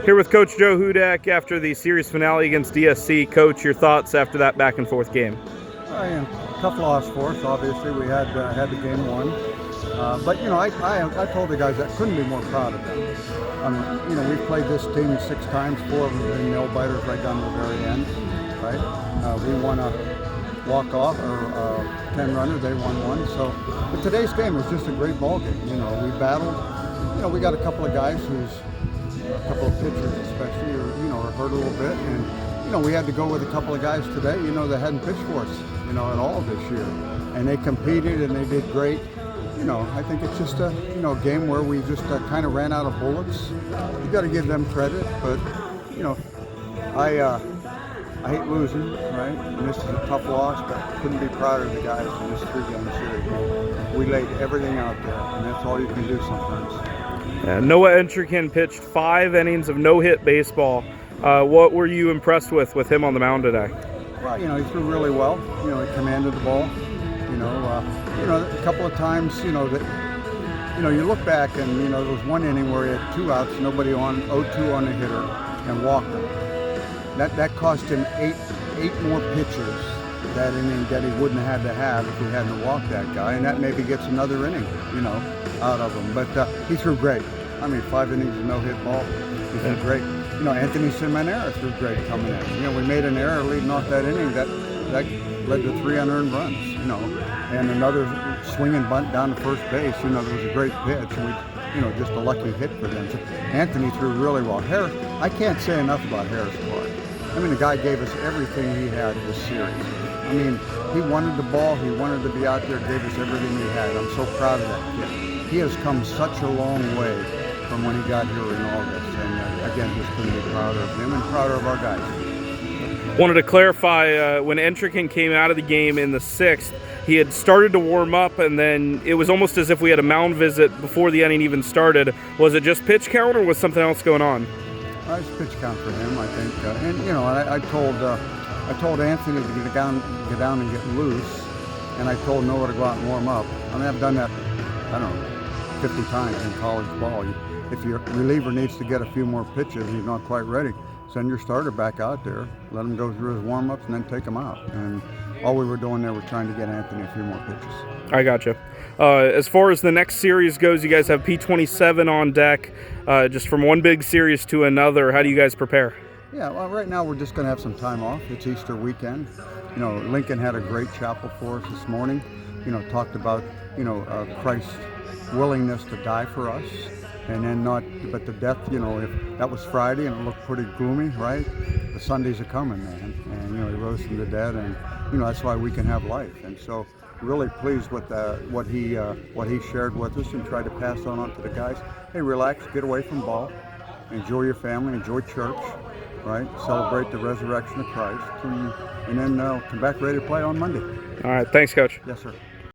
Here with Coach Joe Hudak after the series finale against DSC. Coach, your thoughts after that back and forth game? Tough loss for us. Obviously, we had the game won, but I told the guys I couldn't be more proud of them. We've played this team 6 times. 4 of them have been nail biters right down to the very end. Right? We won a walk off or 10 runner. They won 1. So, but today's game was just a great ball game. We battled. We got a couple of guys a couple of pitchers especially, are hurt a little bit, and we had to go with a couple of guys today, that hadn't pitched for us, at all this year, and they competed and they did great. I think it's just a game where we just kind of ran out of bullets. You got to give them credit, but I hate losing, right? And this is a tough loss, but couldn't be prouder of the guys in this 3-game series. We laid everything out there, and that's all you can do sometimes. Noah Entrican pitched 5 innings of no-hit baseball. What were you impressed with him on the mound today? Well, he threw really well. He commanded the ball. A couple of times, you look back and, there was one inning where he had 2 outs, nobody on, 0-2 on the hitter, and walked him. That cost him 8 more pitches that inning that he wouldn't have had to have if he hadn't walked that guy, and that maybe gets another inning, out of him. But he threw great. 5 innings of no-hit ball. He threw great. Anthony Simonera threw great coming in. We made an error leading off that inning that led to 3 unearned runs, and another swinging bunt down to first base. There was a great pitch, and just a lucky hit for them. So Anthony threw really well. Harris, I can't say enough about Harris Clark. The guy gave us everything he had this series. He wanted the ball, he wanted to be out there, gave us everything he had. I'm so proud of that kid. He has come such a long way from when he got here in August. And again, just couldn't be prouder of him and prouder of our guys. Wanted to clarify, when Entrican came out of the game in the 6th, he had started to warm up, and then it was almost as if we had a mound visit before the inning even started. Was it just pitch count, or was something else going on? It's pitch count for him, I think. I told Anthony to get down and get loose, and I told Noah to go out and warm up. I've done that, 50 times in college ball. If your reliever needs to get a few more pitches, he's not quite ready, send your starter back out there, let him go through his warm-ups, and then take him out. And all we were doing there was trying to get Anthony a few more pitches. I gotcha. As far as the next series goes, you guys have P27 on deck, just from one big series to another. How do you guys prepare? Yeah, well, right now we're just going to have some time off. It's Easter weekend. Lincoln had a great chapel for us this morning. Talked about, Christ's willingness to die for us. And then but the death, if that was Friday and it looked pretty gloomy, right? The Sundays are coming, man. And, he rose from the dead, and, that's why we can have life. And so really pleased with what he shared with us and tried to pass on to the guys. Hey, relax, get away from ball, enjoy your family, enjoy church, right? Celebrate the resurrection of Christ, and then come back ready to play on Monday. All right, thanks, Coach. Yes, sir.